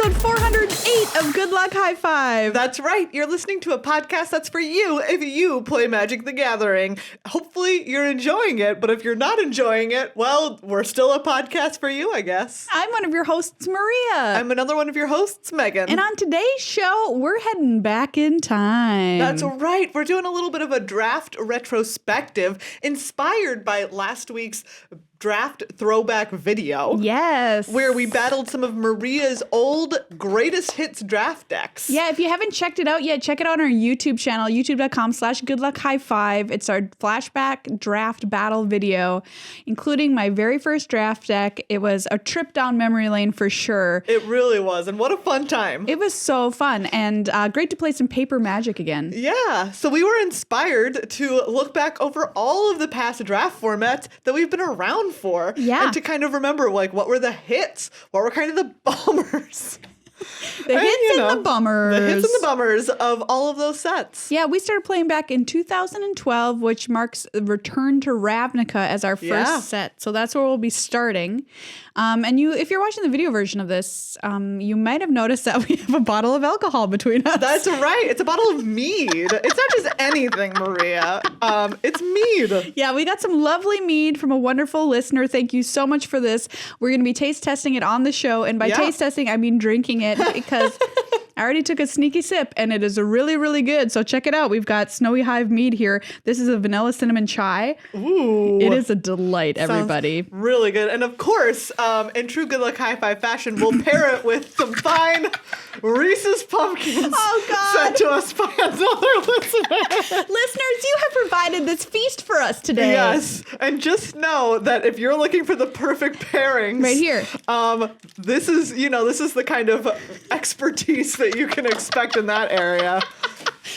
episode 408 of Good Luck High Five. That's right. You're listening to a podcast that's for you if you play Magic the Gathering. Hopefully you're enjoying it, but if you're not enjoying it, well, we're still a podcast for you, I guess. I'm one of your hosts, Maria. I'm another one of your hosts, Megan. And on today's show, we're heading back in time. That's right. We're doing a little bit of a draft retrospective inspired by last week's draft throwback video. Yes. Where we battled some of Maria's old greatest hits draft decks. Yeah, if you haven't checked it out yet, check it out on our YouTube channel, youtube.com/goodluckhighfive. It's our flashback draft battle video, including my very first draft deck. It was a trip down memory lane for sure. It really was. And what a fun time. It was so fun and great to play some paper Magic again. Yeah. So we were inspired to look back over all of the past draft formats that we've been around for. Yeah. And to kind of remember, like, what were the hits? What were kind of the bummers? The hits and the bummers. The hits and the bummers of all of those sets. Yeah, we started playing back in 2012, which marks the return to Ravnica as our first set. So that's where we'll be starting. And if you're watching the video version of this, you might have noticed that we have a bottle of alcohol between us. That's right. It's a bottle of mead. It's not just anything, Maria. It's mead. Yeah, we got some lovely mead from a wonderful listener. Thank you so much for this. We're going to be taste testing it on the show. And by taste testing, I mean drinking it because I already took a sneaky sip and it is really, really good. So check it out. We've got Snowy Hive mead here. This is a vanilla cinnamon chai. Ooh. It is a delight, everybody. Sounds really good. And of course, in true Good Luck High Five fashion, we'll pair it with some fine Reese's Pumpkins sent to us by another listener. Listeners, you have provided this feast for us today. Yes. And just know that if you're looking for the perfect pairings. Right here. This is the kind of expertise that you can expect in that area.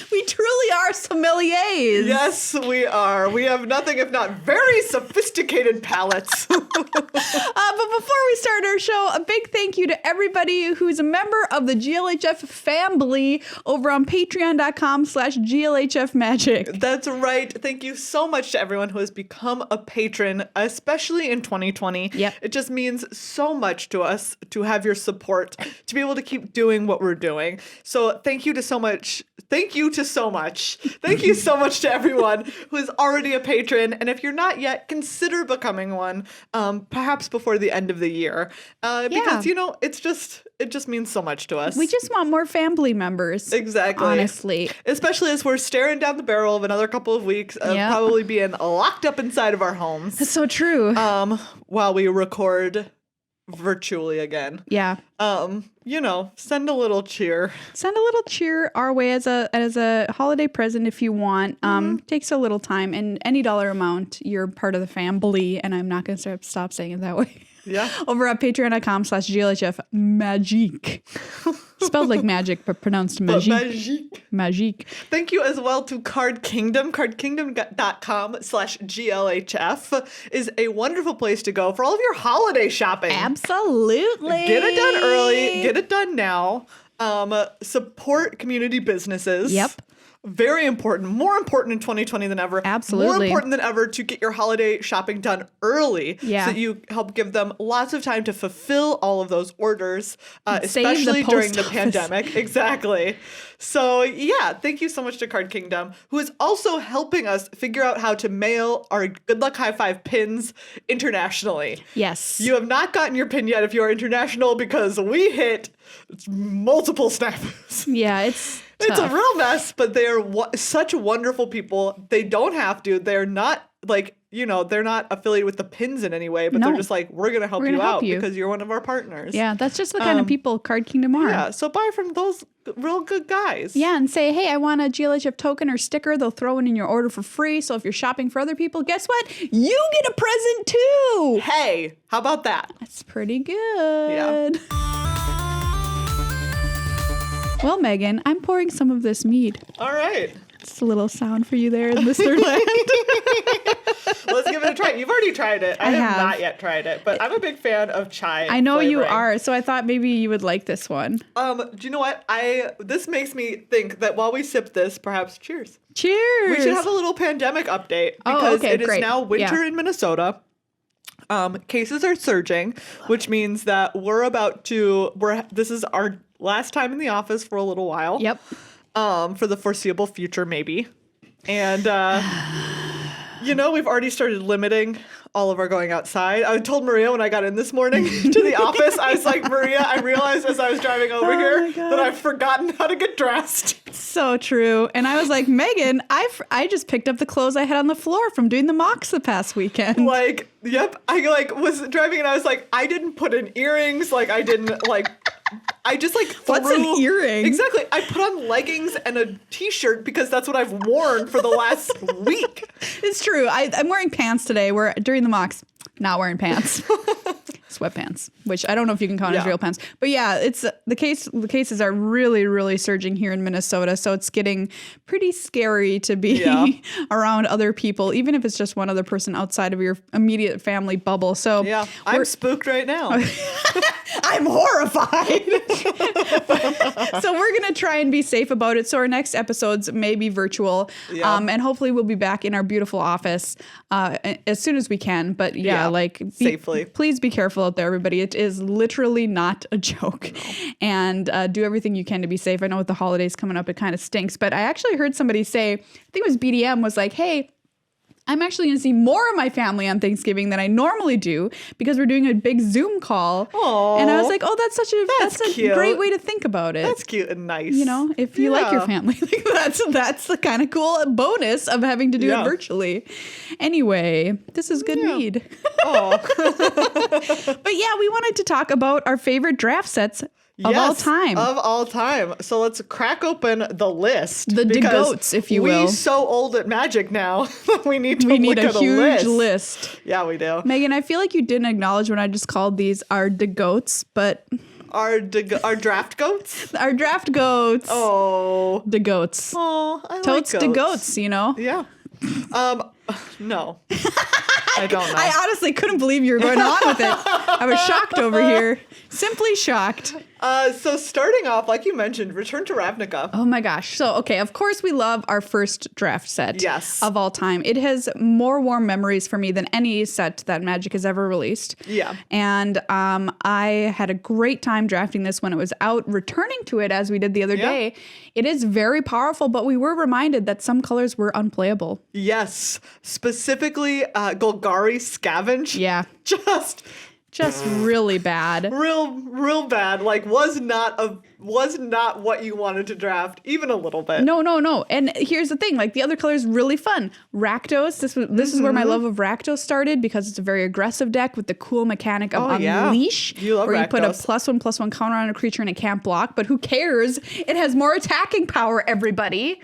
We truly are sommeliers. Yes, we are. We have nothing if not very sophisticated palates. But before we start our show, a big thank you to everybody who's a member of the GLHF family over on patreon.com/GLHF Magic. That's right. Thank you so much to everyone who has become a patron, especially in 2020. Yep. It just means so much to us to have your support, to be able to keep doing what we're doing. So thank you so much. Thank you so much to everyone who is already a patron. And if you're not yet, consider becoming one, perhaps before the end of the year. Because, it just means so much to us. We just want more family members. Exactly. Honestly. Especially as we're staring down the barrel of another couple of weeks of probably being locked up inside of our homes. That's so true. While we record virtually again. Yeah. Send a little cheer. Send a little cheer our way as a holiday present if you want. Takes a little time, and any dollar amount, you're part of the family, and I'm not going to stop saying it that way. Yeah. Over at patreon.com/GLHF Magique. Spelled like magic, but pronounced magique. Magique. Thank you as well to Card Kingdom. cardkingdom.com/GLHF is a wonderful place to go for all of your holiday shopping. Absolutely. Get it done early. Get it done now. Support community businesses. Yep. Very important. More important in 2020 than ever. Absolutely. More important than ever to get your holiday shopping done early. Yeah. So that you help give them lots of time to fulfill all of those orders, Save especially the during the post pandemic. Exactly. So yeah, thank you so much to Card Kingdom, who is also helping us figure out how to mail our Good Luck High Five pins internationally. Yes. You have not gotten your pin yet if you are international because we hit multiple snafus. Yeah, it's It's a tough. real mess, but they are such wonderful people. They don't have to. They're not they're not affiliated with the pins in any way, but they're just like, we're going to help you out because you're one of our partners. Yeah, that's just the kind of people Card Kingdom are. Yeah, so buy from those real good guys. Yeah, and say, hey, I want a GLHF token or sticker. They'll throw it in your order for free. So if you're shopping for other people, guess what? You get a present too. Hey, how about that? That's pretty good. Yeah. Well, Megan, I'm pouring some of this mead. All right. Just a little sound for you there in Mr. Land. Let's give it a try. You've already tried it. I have not yet tried it, but I'm a big fan of chai. I know flavoring. you are, so I thought maybe you would like this one. Do you know what? This makes me think that while we sip this, perhaps cheers. Cheers. We should have a little pandemic update because it is now winter in Minnesota. Cases are surging, which means that this is our last time in the office for a little while. Yep. For the foreseeable future, maybe. And, we've already started limiting all of our going outside. I told Maria when I got in this morning to the office, I was like, Maria, I realized as I was driving over here that I've forgotten how to get dressed. So true. And I was like, Megan, I just picked up the clothes I had on the floor from doing the mocks the past weekend. Like, yep. I was driving and I was like, I didn't put in earrings. Like, I didn't I just threw... What's an earring? Exactly. I put on leggings and a t-shirt because that's what I've worn for the last week. It's true. I'm wearing pants today. We're during the mocks, not wearing pants. Sweatpants, which I don't know if you can count as real pants. But yeah, it's the cases are really, really surging here in Minnesota. So it's getting pretty scary to be around other people, even if it's just one other person outside of your immediate family bubble. So yeah, I'm spooked right now. I'm horrified. So we're going to try and be safe about it. So our next episodes may be virtual. Yeah. And hopefully we'll be back in our beautiful office as soon as we can. But safely. Please be careful out there, everybody. It is literally not a joke. And do everything you can to be safe. I know with the holidays coming up, it kind of stinks. But I actually heard somebody say, I think it was BDM, was like, hey, I'm actually going to see more of my family on Thanksgiving than I normally do because we're doing a big Zoom call. Aww. And I was like, oh, that's a great way to think about it. That's cute and nice. If you like your family, that's the kind of cool bonus of having to do it virtually. Anyway, this is good mead. Oh. But yeah, we wanted to talk about our favorite draft sets of all time. Of all time. So let's crack open the list. The goats, if you will. We're so old at Magic now. we need a huge list. Yeah, we do. Megan, I feel like you didn't acknowledge when I just called these our goats, but our draft goats? Our draft goats. Oh. The goats. Oh, I Totes like goats. Goats, Yeah. No. I don't know. I honestly couldn't believe you were going on with it. I was shocked over here. Simply shocked. So starting off, like you mentioned, Return to Ravnica. Oh my gosh. So, okay, of course we love our first draft set of all time. It has more warm memories for me than any set that Magic has ever released. Yeah. And I had a great time drafting this when it was out, returning to it as we did the other day. It is very powerful, but we were reminded that some colors were unplayable. Yes. Specifically, Golgari Scavenge. Yeah. Just really bad. Real bad. Like was not what you wanted to draft, even a little bit. No. And here's the thing, like the other color is really fun. Rakdos, this is where my love of Rakdos started because it's a very aggressive deck with the cool mechanic of Unleash. You love where Rakdos. You put a +1/+1 counter on a creature and it can't block, but who cares? It has more attacking power, everybody.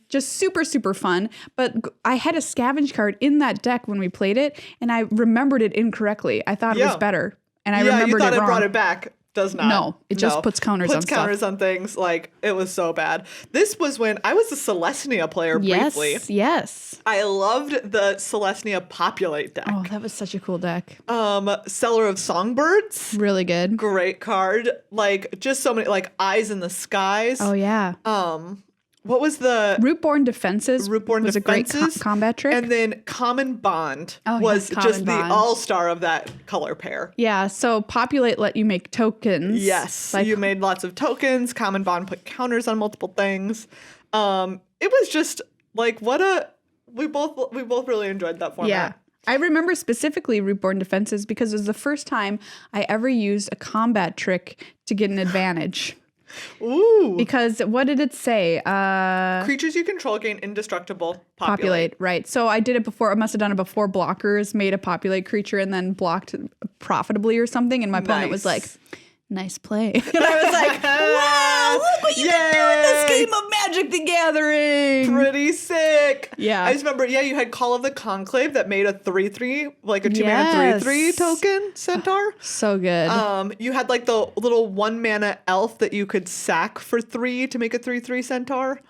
Just super, super fun. But I had a Scavenge card in that deck when we played it, and I remembered it incorrectly. I thought it was better, and I remembered you thought it wrong. It brought it back. Does not. No, it just puts counters on stuff. Puts counters on things. Like, it was so bad. This was when I was a Celestia player briefly. Yes. I loved the Celestia Populate deck. Oh, that was such a cool deck. Seller of Songbirds. Really good. Great card. Like, just so many, like, Eyes in the Skies. Oh, yeah. What was the... Rootborn Defenses was a great combat trick. And then Common Bond was just the all-star of that color pair. Yeah, so Populate let you make tokens. Yes, you made lots of tokens. Common Bond put counters on multiple things. It was just like we both really enjoyed that format. Yeah. I remember specifically Rootborn Defenses because it was the first time I ever used a combat trick to get an advantage. Ooh. Because what did it say? Creatures you control gain indestructible populate. Right. So I did it before. I must have done it before blockers made a populate creature and then blocked profitably or something. And my opponent was like, nice play. And I was like, wow, look what you can do in this game of Magic the Gathering. Pretty sick. Yeah. I just remember, you had Call of the Conclave that made a 3/3, like a 2-mana 3/3 token centaur. So good. You had like the little 1-mana elf that you could sack for 3 to make a 3/3 centaur.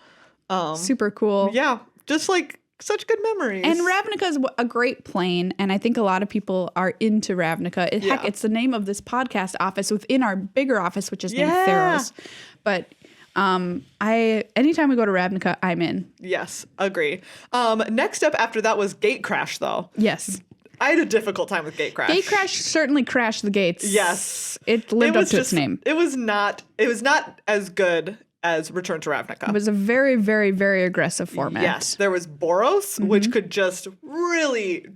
Super cool. Yeah. Just like such good memories. And Ravnica is a great plane, and I think a lot of people are into Ravnica. Heck, it's the name of this podcast office within our bigger office, which is named Theros. But anytime we go to Ravnica, I'm in. Yes, agree. Next up after that was Gatecrash, though. Yes. I had a difficult time with Gatecrash. Gatecrash certainly crashed the gates. Yes. It lived up to its name. It was not as good as Return to Ravnica. It was a very, very, very aggressive format. Yes. There was Boros, which could just really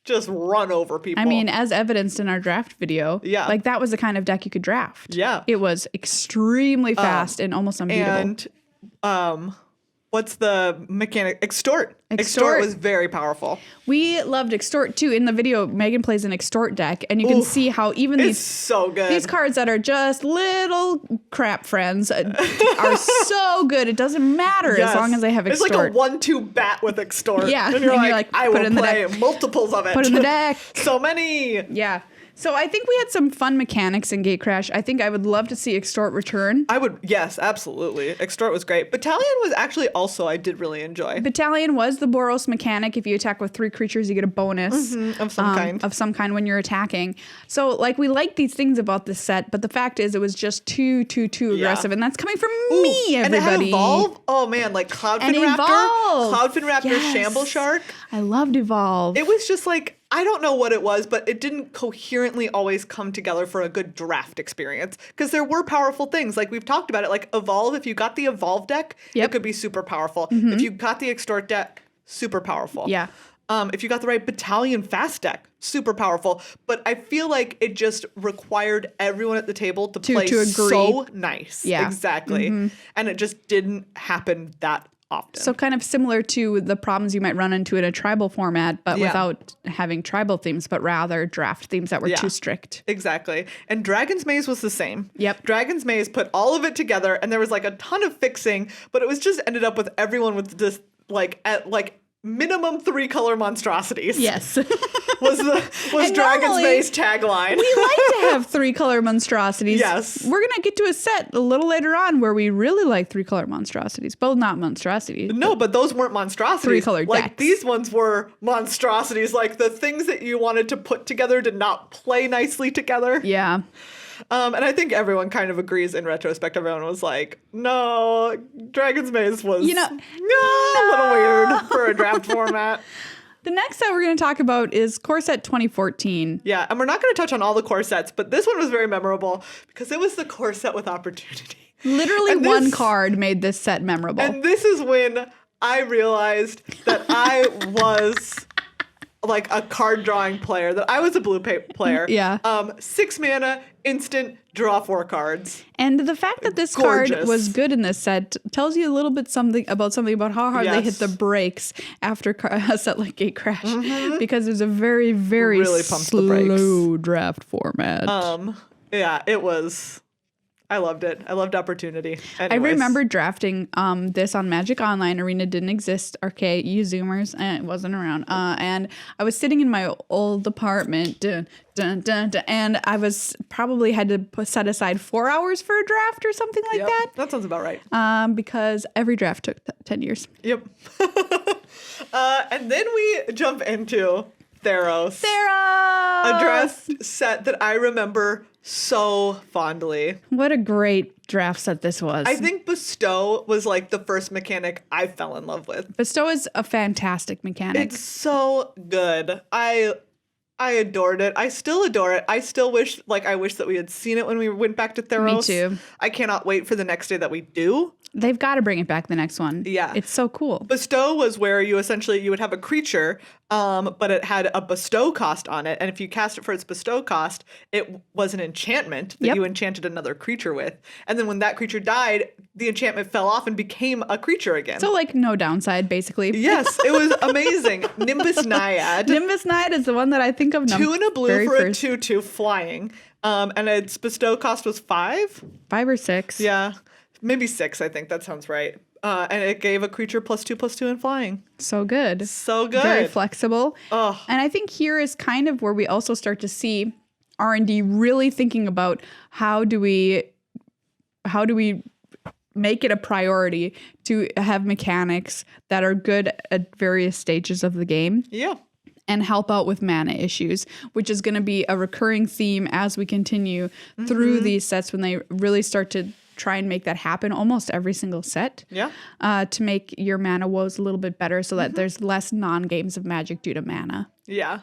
just run over people. I mean, as evidenced in our draft video, like that was the kind of deck you could draft. Yeah. It was extremely fast and almost unbeatable. And what's the mechanic? Extort. Extort was very powerful. We loved Extort too. In the video, Meghan plays an Extort deck, and you can see how even these cards that are just little crap friends are so good. It doesn't matter as long as they have Extort. It's like a 1-2 bat with Extort. Yeah. And you're like, I will play multiples of it. Put in the deck. So many. Yeah. So I think we had some fun mechanics in Gatecrash. I think I would love to see Extort return. Yes, absolutely. Extort was great. Battalion was actually also, I did really enjoy. Battalion was the Boros mechanic. If you attack with 3 creatures, you get a bonus of some kind when you're attacking. So like we like these things about this set, but the fact is it was just too aggressive, and that's coming from me, everybody. And it had Evolve. Oh man, like Cloudfin Raptor, Shamble Shark. I loved Evolve. It was just like, I don't know what it was, but it didn't coherently always come together for a good draft experience. Because there were powerful things. Like we've talked about it. Like Evolve, if you got the Evolve deck, it could be super powerful. If you got the Extort deck, super powerful. Yeah. If you got the right Battalion Fast deck, super powerful. But I feel like it just required everyone at the table to play so nice. Yeah. Exactly. And it just didn't happen that often. So kind of similar to the problems you might run into in a tribal format, but without having tribal themes, but rather draft themes that were too strict. Exactly. And Dragon's Maze was the same. Yep. Dragon's Maze put all of it together, and there was like a ton of fixing, but it was just ended up with everyone with this minimum 3 color monstrosities. Yes. was Dragon's Maze tagline. We like to have 3 color monstrosities. Yes. We're going to get to a set a little later on where we really like 3 color monstrosities. Both not monstrosities. No, but those weren't monstrosities. 3 color decks. Like these ones were monstrosities. Like the things that you wanted to put together did not play nicely together. Yeah. And I think everyone kind of agrees in retrospect. Everyone was like, no, Dragon's Maze was a little weird for a draft format. The next set we're going to talk about is Core Set 2014. Yeah, and we're not going to touch on all the core sets, but this one was very memorable because it was the core set with opportunity. Literally one card made this set memorable. And this is when I realized that I was like a card drawing player, that I was a blue player. Yeah. 6 mana, instant, draw 4 cards. And the fact that this card was good in this set tells you a little bit something about how hard they hit the brakes after a set like Gatecrash, because it was a very, very really slow draft format. Yeah, it was. I loved it. I loved opportunity. Anyways. I remember drafting this on Magic Online. Arena didn't exist. Okay, you Zoomers, it wasn't around. And I was sitting in my old apartment, and I was probably had to set aside 4 hours for a draft or something like that. That sounds about right. Because every draft took 10 years. Yep. And then we jump into Theros. A draft set that I remember so fondly. What a great draft set this was. I think Bestow was like the first mechanic I fell in love with. Bestow is a fantastic mechanic. It's so good. I adored it. I still adore it. I still wish that we had seen it when we went back to Theros. Me too. I cannot wait for the next day that we do. They've got to bring it back the next one. Yeah. It's so cool. Bestow was where you would have a creature, but it had a bestow cost on it. And if you cast it for its bestow cost, it was an enchantment that you enchanted another creature with. And then when that creature died, the enchantment fell off and became a creature again. So like no downside, basically. Yes, it was amazing. Nimbus Naiad. Nimbus Naiad is the one that I think of. 2 and a blue for a 2/2 flying. And its bestow cost was 5? 5 or 6. Yeah. Maybe 6, I think. That sounds right. And it gave a creature +2/+2 in flying. So good. So good. Very flexible. Oh. And I think here is kind of where we also start to see R&D really thinking about how do we make it a priority to have mechanics that are good at various stages of the game. Yeah. And help out with mana issues, which is going to be a recurring theme as we continue through these sets when they really start to try and make that happen almost every single set. Yeah. To make your mana woes a little bit better so that there's less non-games of Magic due to mana. Yeah.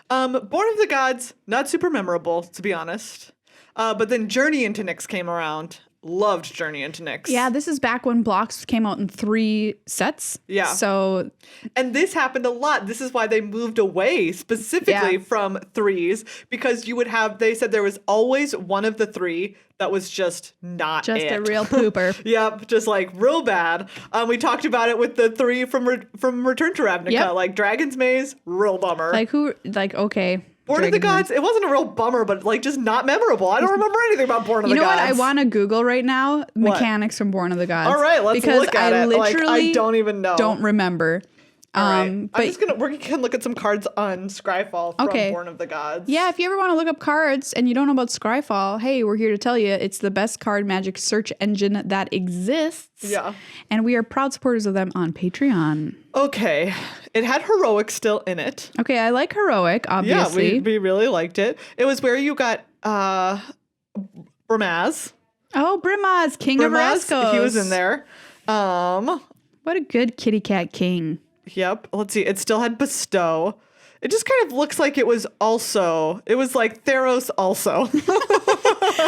Born of the Gods, not super memorable, to be honest. But then Journey into Nyx came around. Loved Journey into Nyx. Yeah, this is back when blocks came out in 3 sets. Yeah. So, and this happened a lot. This is why they moved away specifically from 3s, because you would have, they said there was always one of the 3 that was just not just it. a real pooper. Yep, just like real bad. We talked about it with the 3 from Return to Ravnica. Yep. Like Dragon's Maze, real bummer. Okay. Born of the Gods, it wasn't a real bummer, but like just not memorable. I don't remember anything about Born of the Gods. You know what? I want to Google right now mechanics from Born of the Gods. All right, let's look at it. Literally I don't even know. Don't remember. All right. We can look at some cards on Scryfall from Born of the Gods. Yeah, if you ever want to look up cards and you don't know about Scryfall, hey, we're here to tell you it's the best card Magic search engine that exists. Yeah. And we are proud supporters of them on Patreon. Okay. It had Heroic still in it. Okay, I like Heroic, obviously. Yeah, we really liked it. It was where you got Brimaz. Oh, Brimaz, King of Rascals. He was in there. What a good kitty cat king. Yep. Let's see. It still had Bestow. It just kind of looks like it was like Theros also.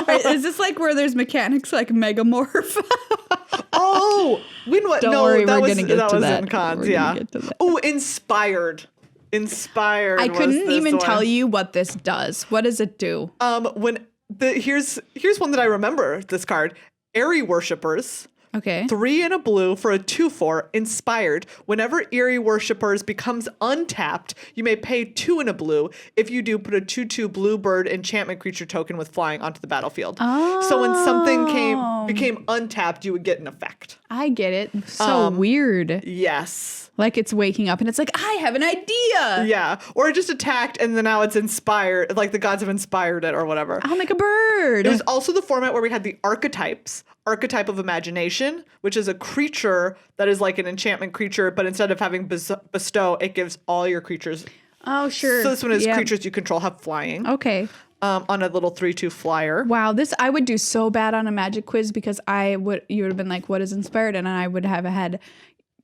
Right, is this like where there's mechanics like Megamorph? Oh, Don't worry, that we're was gonna get to that. in cons. We're Yeah. gonna get to that. Oh, Inspired. I couldn't even tell you. you what this does. What does it do? Here's one that I remember. This card, Airy Worshippers. Okay. 3 and a blue for a 2/4, Inspired. Whenever Eerie Worshippers becomes untapped, you may pay 2 and a blue. If you do, put a 2/2 blue bird enchantment creature token with flying onto the battlefield. Oh. So when something became untapped, you would get an effect. I get it. So weird. Yes. Like it's waking up and it's like, I have an idea. Yeah. Or it just attacked and then now it's inspired, like the gods have inspired it or whatever. I'll make a bird. It was also the format where we had the archetypes. Archetype of Imagination, which is a creature that is like an enchantment creature, but instead of having bestow, it gives all your creatures. Oh, sure. So this one is creatures you control have flying. Okay. On a little 3/2 flyer. Wow, I would do so bad on a Magic quiz because you would have been like, what is Inspired? And I would have had,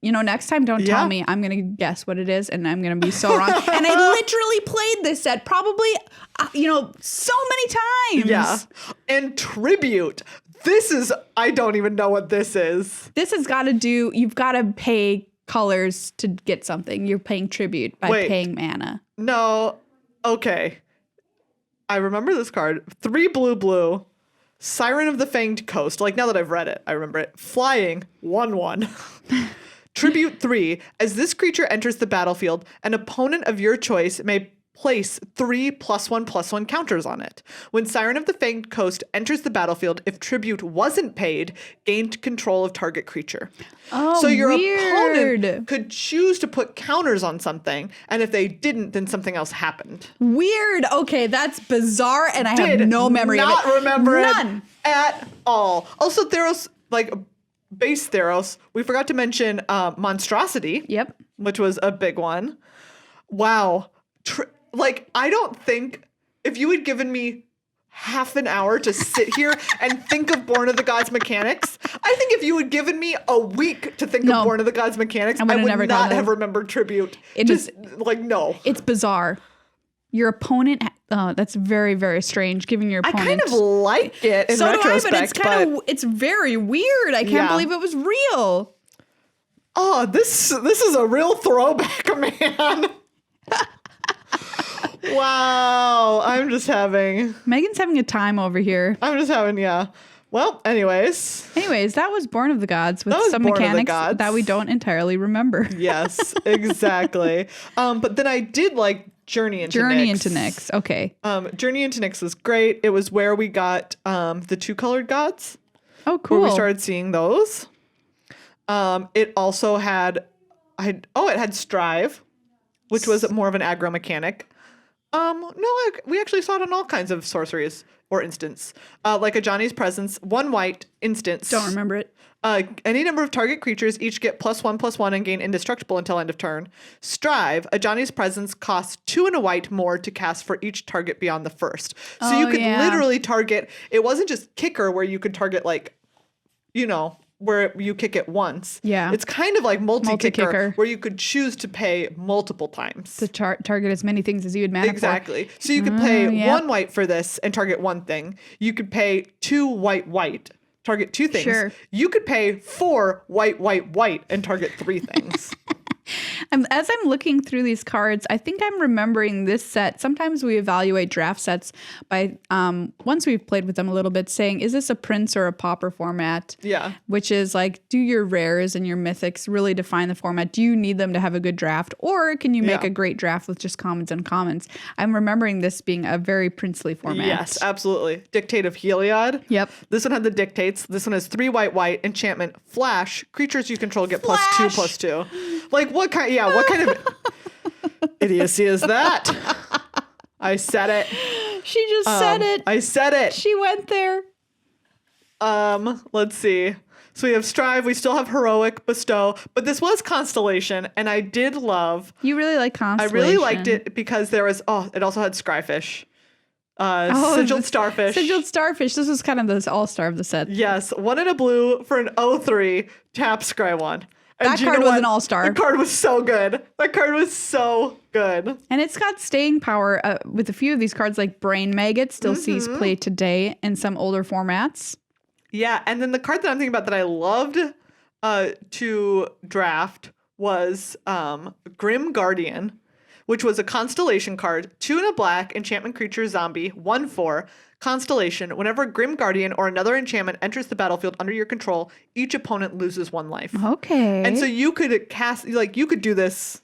next time don't tell me. I'm going to guess what it is and I'm going to be so wrong. And I literally played this set probably, so many times. Yeah. And Tribute. I don't even know what this is. This has got to do, you've got to pay colors to get something. You're paying tribute by paying mana. No. Okay. I remember this card. 3 blue. Siren of the Fanged Coast. Like now that I've read it, I remember it. Flying 1/1. Tribute 3. As this creature enters the battlefield, an opponent of your choice may place 3 +1/+1 counters on it. When Siren of the Fanged Coast enters the battlefield, if tribute wasn't paid, gained control of target creature. Oh, so your weird. opponent could choose to put counters on something, and if they didn't, then something else happened. Weird. Okay, that's bizarre, and I have no memory of it. Not remember None. it at all. Also, Theros, like base Theros, we forgot to mention Monstrosity. Yep. Which was a big one. Wow. I don't think if you had given me half an hour to sit here and think of Born of the Gods mechanics, I think if you had given me a week to think of Born of the Gods mechanics, I would not have remembered Tribute. No. It's bizarre. Your opponent, that's very, very strange, giving your opponent. I kind of like it in retrospect. Do I, but it's very weird. I can't believe it was real. Oh, this is a real throwback, man. Wow, Megan's having a time over here. Well, anyways, that was Born of the Gods with some mechanics that we don't entirely remember. Yes, exactly. But then I did like Journey into Nyx. Okay. Journey into Nyx was great. It was where we got the 2-colored gods. Oh, cool. Where we started seeing those. It also had it had Strive, which was more of an aggro mechanic. We actually saw it on all kinds of sorceries or instants. Like a Johnny's Presence, 1 white instance. Don't remember it. Any number of target creatures each get +1/+1 and gain indestructible until end of turn. Strive, a Johnny's Presence costs 2 and a white more to cast for each target beyond the first. So you could literally target, it wasn't just kicker where you could target like where you kick it once. Yeah. It's kind of like multi-kicker, Multi-kicker. where you could choose to pay multiple times. To target as many things as you would mana Exactly. So you could pay yep. 1 white for this and target one thing. You could pay 2 white, target 2 things. Sure. You could pay 4 white and target 3 things. As I'm looking through these cards, I think I'm remembering this set. Sometimes we evaluate draft sets by, once we've played with them a little bit, saying, is this a Prince or a Pauper format? Yeah. Which is like, do your rares and your mythics really define the format? Do you need them to have a good draft? Or can you make a great draft with just commons and commons? I'm remembering this being a very princely format. Yes, absolutely. Dictate of Heliod. Yep. This one had the dictates. This one has 3 white, enchantment, flash. Creatures you control get Flash! +2/+2. Like what kind of idiocy is that? I said it. She just said it. I said it. She went there. Let's see. So we have Strive, we still have Heroic, Bestow, but this was Constellation, and I did love. You really like Constellation. I really liked it because there was, it also had Scryfish. Sigiled Starfish. Sigiled Starfish. This was kind of the all-star of the set. Yes, 1 in a blue for an 0/3, tap Scry 1. And That card was an all-star. The card was so good. That card was so good. And it's got staying power with a few of these cards, like Brain Maggot still sees play today in some older formats. Yeah, and then the card that I'm thinking about that I loved to draft was Grim Guardian, which was a Constellation card, 2 in a black, enchantment creature zombie, 1/4, Constellation. Whenever Grim Guardian or another enchantment enters the battlefield under your control, each opponent loses 1 life. Okay. And so you could cast, like, you could do this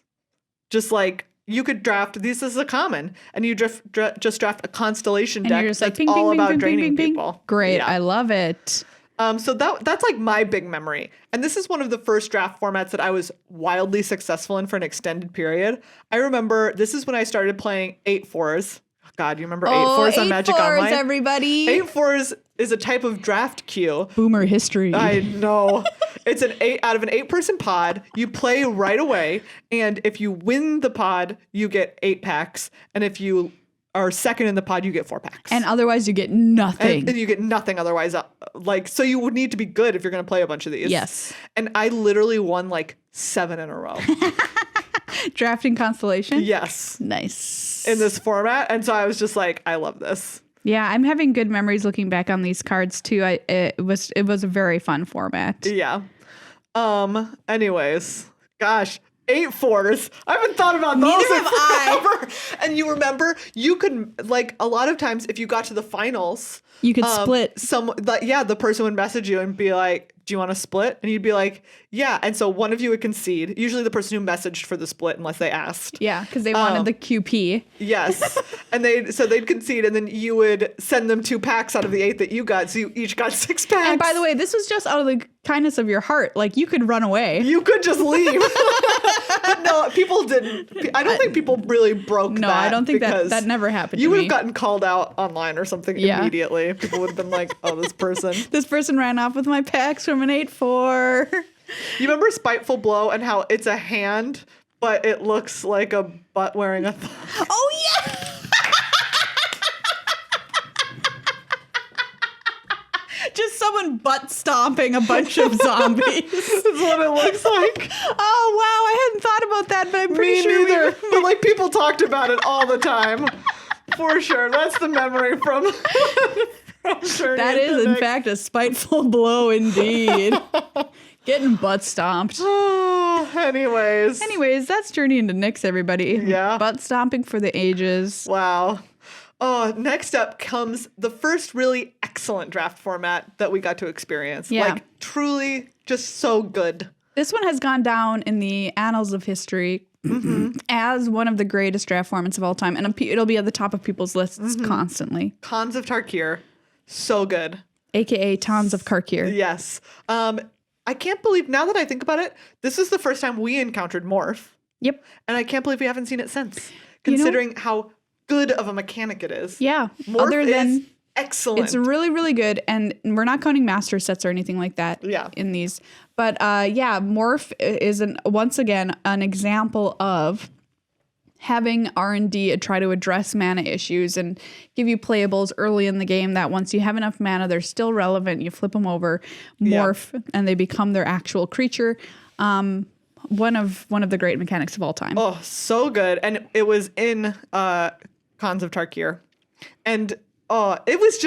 just like, you could draft these as a common, and you just draft a Constellation and deck you're just like, that's ping, all ping, about ping, draining ping, ping, people. ping. Great. Yeah. I love it. So that's like my big memory. And this is one of the first draft formats that I was wildly successful in for an extended period. I remember this is when I started playing 8/4s. God, you remember 8/4s on Magic 8/4s, Online? everybody. 8/4s is a type of draft queue. Boomer history. I know. It's an 8 out of an 8-person pod. You play right away, and if you win the pod, you get 8 packs, and if you are second in the pod, you get 4 packs. And otherwise you get nothing. And you get nothing otherwise. So you would need to be good if you're going to play a bunch of these. Yes. And I literally won like 7 in a row. Drafting Constellation? Yes. Nice. In this format. And so I was just like, I love this. Yeah, I'm having good memories looking back on these cards too. It was a very fun format. Yeah. Anyways, gosh. 8/4s. I haven't thought about those Neither in have I. forever. And you remember, you could, like, a lot of times if you got to the finals, You could split. The person would message you and be like, do you want to split? And you'd be like, yeah. And so one of you would concede. Usually the person who messaged for the split, unless they asked. Yeah, because they wanted the QP. Yes. And they'd concede, and then you would send them 2 packs out of the 8 that you got. So you each got 6 packs. And by the way, this was just out of the kindness of your heart. Like, you could run away. You could just leave. But no, people didn't. I don't think people really broke that. No, I don't think because that never happened you to would me. have gotten called out online or something immediately. People would have been like, oh, this person. This person ran off with my packs from an 8/4. You remember Spiteful Blow and how it's a hand, but it looks like a butt wearing a thong? Oh, yeah. Just someone butt stomping a bunch of zombies. That's what it looks like. Oh, wow. I hadn't thought about that, but I'm pretty Me sure neither. But like people talked about it all the time. For sure. That's the memory from Journey that into is, in Nyx. fact, a spiteful blow indeed. Getting butt stomped. Oh, anyways. That's Journey into Nyx, everybody. Yeah. Butt stomping for the ages. Wow. Oh, next up comes the first really excellent draft format that we got to experience. Yeah. Like, truly just so good. This one has gone down in the annals of history as one of the greatest draft formats of all time. And it'll be at the top of people's lists constantly. Khans of Tarkir. So good. AKA Tons of Tarkir. Yes. I can't believe, now that I think about it, this is the first time we encountered Morph. Yep. And I can't believe we haven't seen it since. Considering how good of a mechanic it is. Yeah. Morph Other than is excellent. It's really, really good. And we're not counting master sets or anything like that in these. But Morph is once again an example of having R&D try to address mana issues and give you playables early in the game that once you have enough mana, they're still relevant. You flip them over, morph, and they become their actual creature. One of the great mechanics of all time. Oh, so good. And it was in Khans of Tarkir. And it was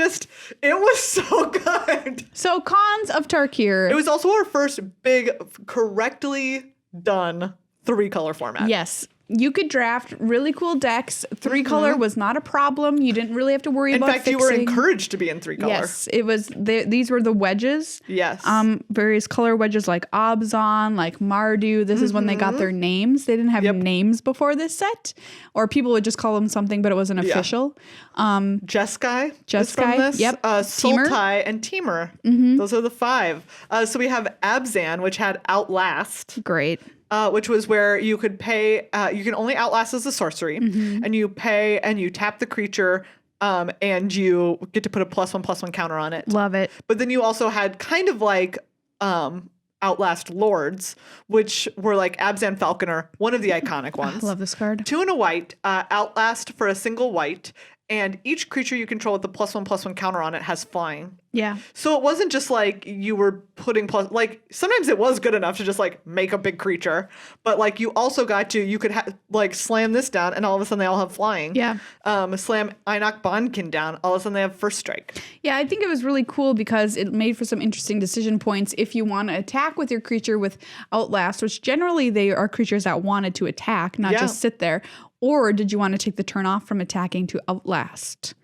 so good. So Khans of Tarkir. It was also our first big, correctly done 3-color format. Yes. You could draft really cool decks. 3-color was not a problem. You didn't really have to worry about fixing. In fact, you were encouraged to be in 3-color. Yes, it was. These were the wedges. Yes. Various color wedges like Abzan, like Mardu. This is when they got their names. They didn't have names before this set, or people would just call them something, but it wasn't official. Jeskai. Jeskai. Yep. Sultai and Temur. Those are the 5. So we have Abzan, which had Outlast. Great. Which was where you could pay, you can only outlast as a sorcery, and you pay and you tap the creature, and you get to put a +1/+1 counter on it. Love it. But then you also had kind of like Outlast Lords, which were like Abzan Falconer, one of the iconic ones. I love this card. 2 and a white, Outlast for a single white, and each creature you control with the +1/+1 counter on it has flying. Yeah. So it wasn't just like you were putting like sometimes it was good enough to just like make a big creature, but like you also got to, you could like slam this down and all of a sudden they all have flying. Yeah. Slam Einok Bondkin down, all of a sudden they have first strike. Yeah, I think it was really cool because it made for some interesting decision points if you want to attack with your creature with Outlast, which generally they are creatures that wanted to attack, not just sit there. Or did you want to take the turn off from attacking to Outlast?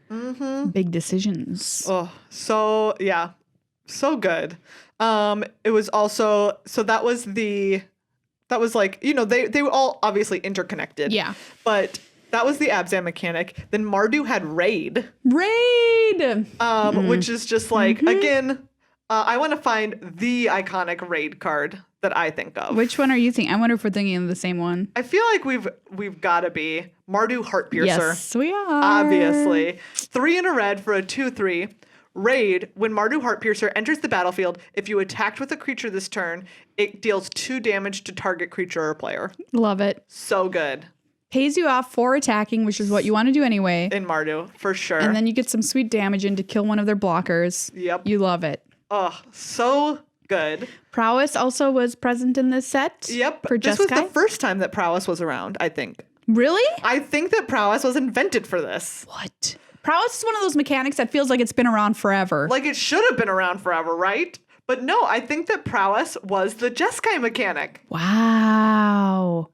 Big decisions. Oh, so yeah, so good. It was also, so that was like, you know, they were all obviously interconnected. Yeah. But that was the Abzan mechanic. Then Mardu had Raid. Which is just like, again, I want to find the iconic Raid card that I think of. Which one are you thinking? I wonder if we're thinking of the same one. I feel like we've got to be Mardu Heartpiercer. Yes, we are. Obviously. 3 and a red for a 2/3. Raid, when Mardu Heartpiercer enters the battlefield, if you attacked with a creature this turn, it deals 2 damage to target creature or player. Love it. So good. Pays you off for attacking, which is what you want to do anyway. In Mardu, for sure. And then you get some sweet damage in to kill one of their blockers. Yep. You love it. Oh, so good. Prowess also was present in this set. Yep. For this was the first time that Prowess was around, I think. Really? I think that Prowess was invented for this. What? Prowess is one of those mechanics that feels like it's been around forever. Like it should have been around forever, right? But no, I think that Prowess was the Jeskai mechanic. Wow.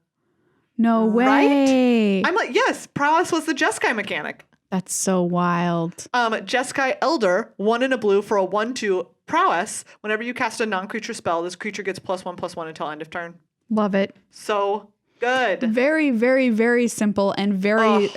No way. Right? I'm like, yes, Prowess was the Jeskai mechanic. That's so wild. Jeskai Elder, 1 and a blue for a 1/2 Prowess. Whenever you cast a non-creature spell, this creature gets +1/+1 until end of turn. Love it. So good. Very, very, very simple and very,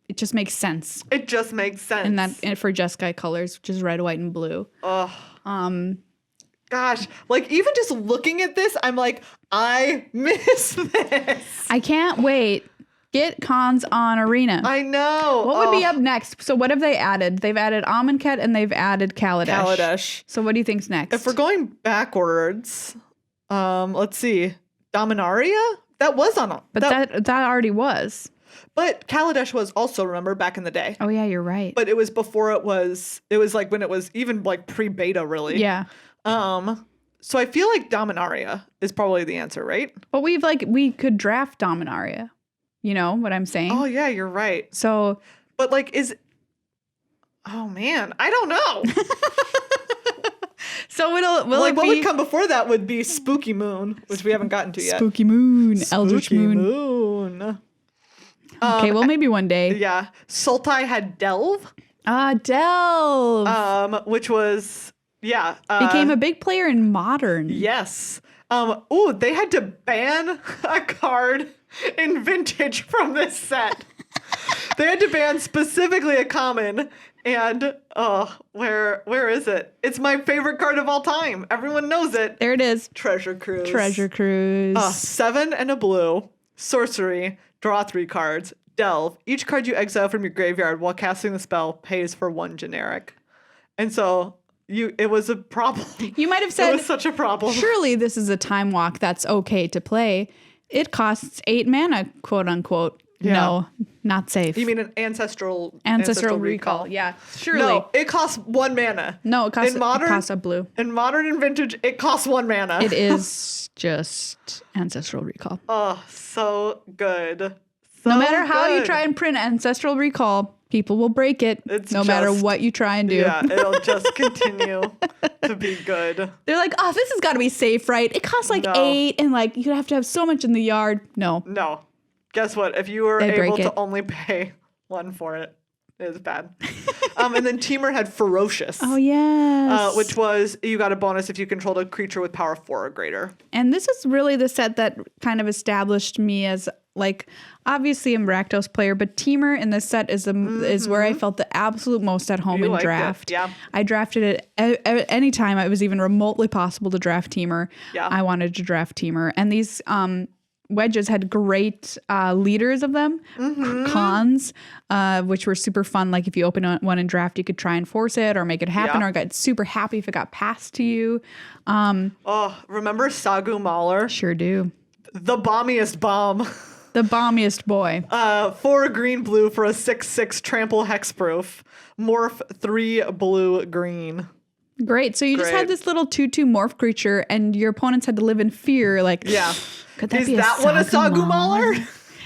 it just makes sense. It just makes sense. And for Jeskai colors, which is red, white, and blue. Gosh, like even just looking at this, I'm like, I miss this. I can't wait. Get Khans on Arena. I know. What would be up next? So what have they added? They've added Amonkhet and they've added Kaladesh. So what do you think's next? If we're going backwards, let's see. Dominaria? That was on. But that already was. But Kaladesh was also, remember, back in the day. Oh yeah, you're right. But it was before it was like when it was even like pre-beta, really. Yeah. So I feel like Dominaria is probably the answer, right? But we could draft Dominaria. You know what I'm saying? Oh yeah, you're right. So, but like oh man, I don't know. So what would come before that would be Spooky Moon, which we haven't gotten to yet. Spooky Moon, Eldritch Moon. Okay, well maybe one day. Yeah. Sultai had Delve. Delve. Which was became a big player in Modern. Yes. They had to ban a card in Vintage from this set. They had to ban specifically a common, and where is it? It's my favorite card of all time. Everyone knows it. There it is. Treasure Cruise. 7 and a blue. Sorcery. Draw 3 cards. Delve. Each card you exile from your graveyard while casting the spell pays for 1 generic. And so it was a problem. You might have said it was such a problem. Surely this is a time walk that's okay to play. It costs 8 mana, quote unquote. No, not safe. You mean an ancestral recall? Yeah, surely. No, it costs 1 mana. No, it costs a blue. In modern and vintage, it costs 1 mana. It is just ancestral recall. Oh, so good. No matter how you try and print ancestral recall, people will break it. No matter what you try and do. Yeah, it'll just continue to be good. They're like, oh, this has got to be safe, right? It costs like 8 and like you have to have so much in the yard. No. Guess what? If you were able to only pay 1 for it, it was bad. And then Temur had Ferocious. Oh, yes. Which was, you got a bonus if you controlled a creature with power 4 or greater. And this is really the set that kind of established me as, like, obviously I'm a Rakdos player, but Temur in this set is where I felt the absolute most at home in draft. Yeah. I drafted it any time it was even remotely possible to draft Temur. Yeah. I wanted to draft Temur. And these wedges had great leaders of them, cons, which were super fun. Like if you open one in draft, you could try and force it or make it happen, or get super happy if it got passed to you. Remember Sagu Mauler? Sure do. The bombiest bomb. The bombiest boy. 4 green blue for a 6/6 trample hexproof. Morph 3 blue green. Great. So you just had this little 2/2 morph creature, and your opponents had to live in fear. Like, could that be a Sagu Mauler?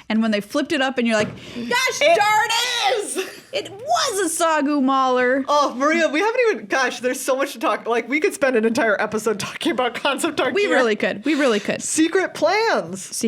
And when they flipped it up, and you're like, gosh darn it! It was a Sagu Mauler. Oh, Maria, we haven't even, there's so much to talk. Like, we could spend an entire episode talking about Concept Tarkir. We really could. Secret Plans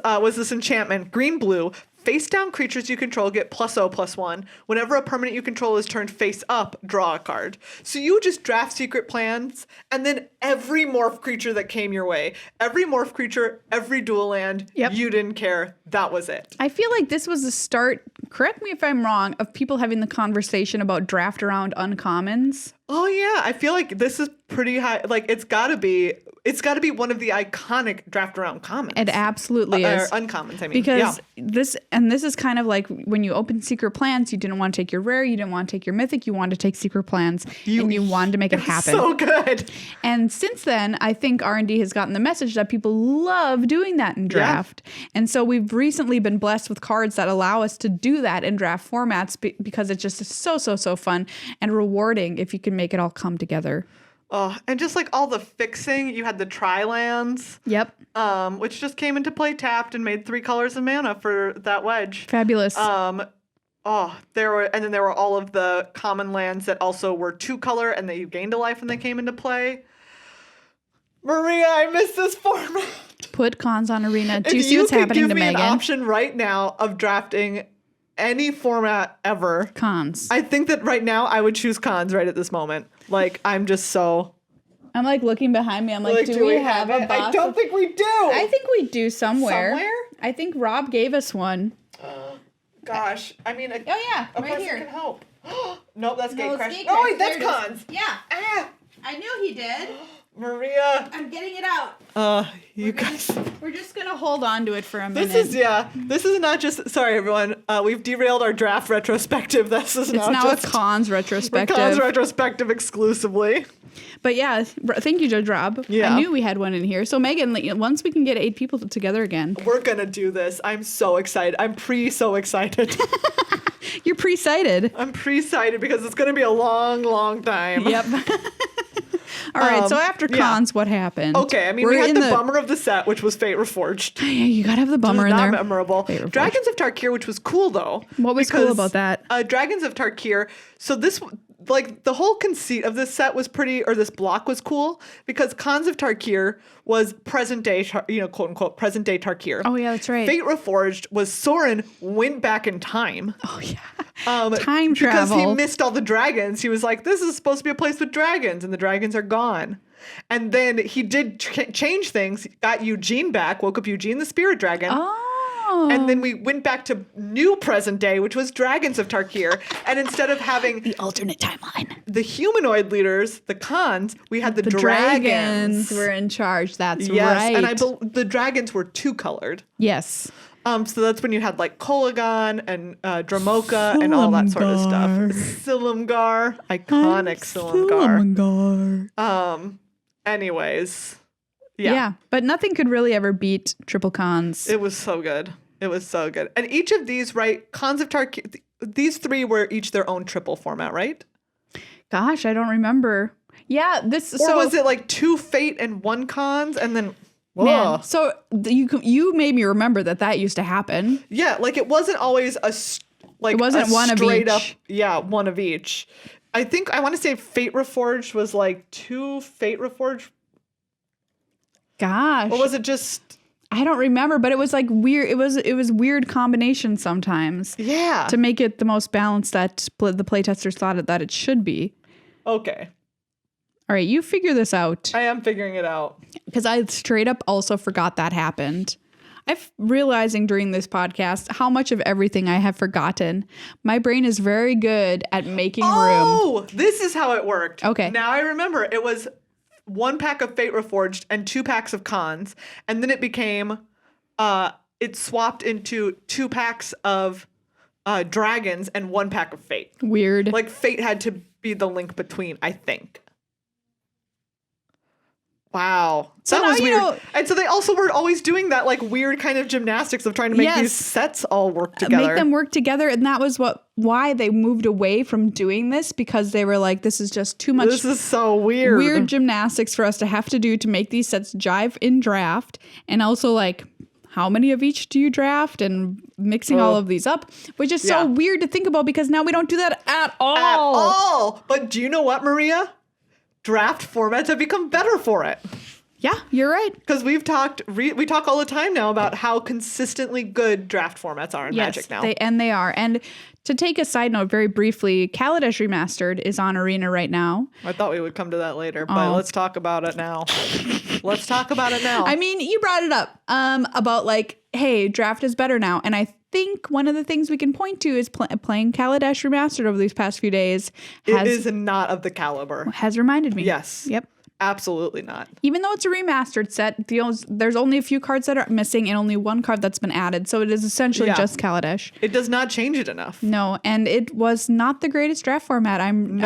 was this enchantment, green-blue. Face down creatures you control get +0/+1. Whenever a permanent you control is turned face up, draw a card. So you just draft Secret Plans, and then every morph creature that came your way, every morph creature, every dual land, you didn't care. That was it. I feel like this was the start, correct me if I'm wrong, of people having the conversation about draft around uncommons. Oh yeah, I feel like this is pretty high. Like it's got to be one of the iconic draft around commons. It absolutely is. Or uncommons, I mean. Because this is kind of like when you open Secret Plans, you didn't want to take your rare, you didn't want to take your mythic, you wanted to take Secret Plans, and you wanted to make it happen. So good. And since then, I think R&D has gotten the message that people love doing that in draft. And so we've recently been blessed with cards that allow us to do that in draft formats because it's just so fun and rewarding if you can make it all come together. Oh, and just like all the fixing, you had the tri-lands. Yep. Which just came into play tapped and made 3 colors of mana for that wedge. Fabulous. There were all of the common lands that also were 2 color and that you gained a life when they came into play. Maria, I miss this format. Put cons on Arena. Do you see what's happening to Meghan? If you could give me an option right now of drafting any format ever. Cons. I think that right now I would choose cons right at this moment. Like, I'm just so... I'm like looking behind me. I'm like, do we have a box? I don't think we do. I think we do somewhere. I think Rob gave us one. Gosh. I mean... right here. Can help. Nope, that's Gatecrash. Oh, wait, that's cons. Yeah. I knew he did. Maria. I'm getting it out. Guys. We're just going to hold on to it for a minute. This is not just, sorry everyone, we've derailed our draft retrospective. It's now a cons retrospective. Cons retrospective exclusively. But yeah, thank you, Judge Rob. Yeah. I knew we had one in here. So Meghan, once we can get 8 people together again. We're going to do this. I'm so excited. I'm so excited. You're pre-sighted. I'm pre-sighted because it's going to be a long, long time. Yep. All right, so after cons, what happened? Okay, I mean, we had the bummer of the set, which was Fate Reforged. Yeah, you gotta have the bummer in there. Not memorable. Dragons of Tarkir, which was cool, though. What was cool about that? Dragons of Tarkir, so this... Like, the whole conceit of this set was this block was cool, because Cons of Tarkir was present day, quote unquote, present day Tarkir. Oh, yeah, that's right. Fate Reforged was Sorin went back in time. Oh, yeah. Time travel. Because he missed all the dragons. He was like, this is supposed to be a place with dragons, and the dragons are gone. And then he did change things, got Eugene back, woke up Eugene the spirit dragon. Oh. And then we went back to new present day, which was Dragons of Tarkir. And instead of having the alternate timeline, the humanoid leaders, the cons, we had the dragons were in charge. That's right. And the dragons were 2-colored. Yes. So that's when you had like Kolagon and Dramoka and all that sort of stuff. Silumgar, iconic Silumgar. Anyways. Yeah, but nothing could really ever beat triple cons. It was so good. It was so good. And each of these, right, Cons of Tarkir, these 3 were each their own triple format, right? Gosh, I don't remember. Yeah, Or was it like 2 Fate and 1 Cons and then... Man, so you made me remember that used to happen. Yeah, like it wasn't always it wasn't one of each. Up, yeah, one of each. I think I want to say Fate Reforged was like 2 Fate Reforged. Gosh. Or was it just... I don't remember, but it was like weird. It was weird combination sometimes. Yeah. To make it the most balanced that the playtesters thought that it should be. Okay. All right, you figure this out. I am figuring it out. Because I straight up also forgot that happened. I'm realizing during this podcast how much of everything I have forgotten. My brain is very good at making room. Oh, this is how it worked. Okay. Now I remember. It was 1 pack of Fate Reforged and 2 packs of Cons. And then it became, it swapped into 2 packs of Dragons and 1 pack of Fate. Weird. Like Fate had to be the link between, I think. Wow. So that was weird. know, and so they also were always doing that like weird kind of gymnastics of trying to make these sets all work together. Make them work together. And that was why they moved away from doing this, because they were like, this is just too much. This is so weird. Weird gymnastics for us to have to do to make these sets jive in draft. And also like, how many of each do you draft, and mixing all of these up, which is so weird to think about because now we don't do that at all. At all. But do you know what, Maria? Draft formats have become better for it. Yeah, you're right. Because we talk all the time now about how consistently good draft formats are in Magic now. They are. And to take a side note very briefly, Kaladesh Remastered is on Arena right now. I thought we would come to that later, but let's talk about it now. Let's talk about it now. I mean, you brought it up about like, hey, draft is better now. And I think one of the things we can point to is playing Kaladesh Remastered over these past few days. It is not of the caliber. Has reminded me. Yes. Yep. Absolutely not. Even though it's a remastered set, there's only a few cards that are missing and only 1 card that's been added. So it is essentially just Kaladesh. It does not change it enough. No, and it was not the greatest draft format. I'm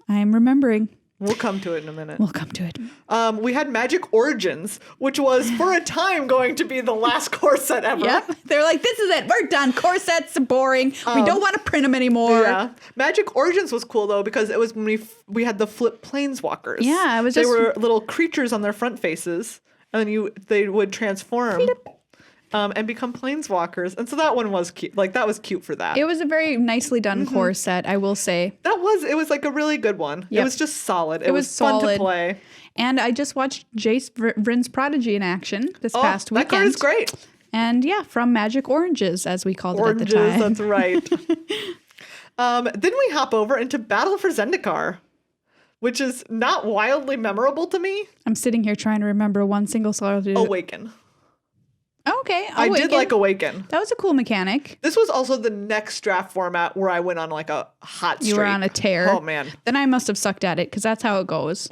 remembering. We'll come to it in a minute. We'll come to it. We had Magic Origins, which was for a time going to be the last core set ever. Yep. They're like, this is it. We're done. Core sets are boring. We don't want to print them anymore. Yeah. Magic Origins was cool though because it was when we had the flip planeswalkers. Yeah, they were little creatures on their front faces, and then they would transform. And become planeswalkers. And so that one was cute. Like, that was cute for that. It was a very nicely done core set, I will say. It was like a really good one. Yep. It was just solid. It was solid. Fun to play. And I just watched Jace Vryn's Prodigy in action this past weekend. That card is great. And yeah, from Magic Oranges, as we called it at the time. That's right. Then we hop over into Battle for Zendikar, which is not wildly memorable to me. I'm sitting here trying to remember one single solid. Awaken. Okay, I did like Awaken. That was a cool mechanic. This was also the next draft format where I went on like a hot streak. You were on a tear. Oh, man. Then I must have sucked at it because that's how it goes.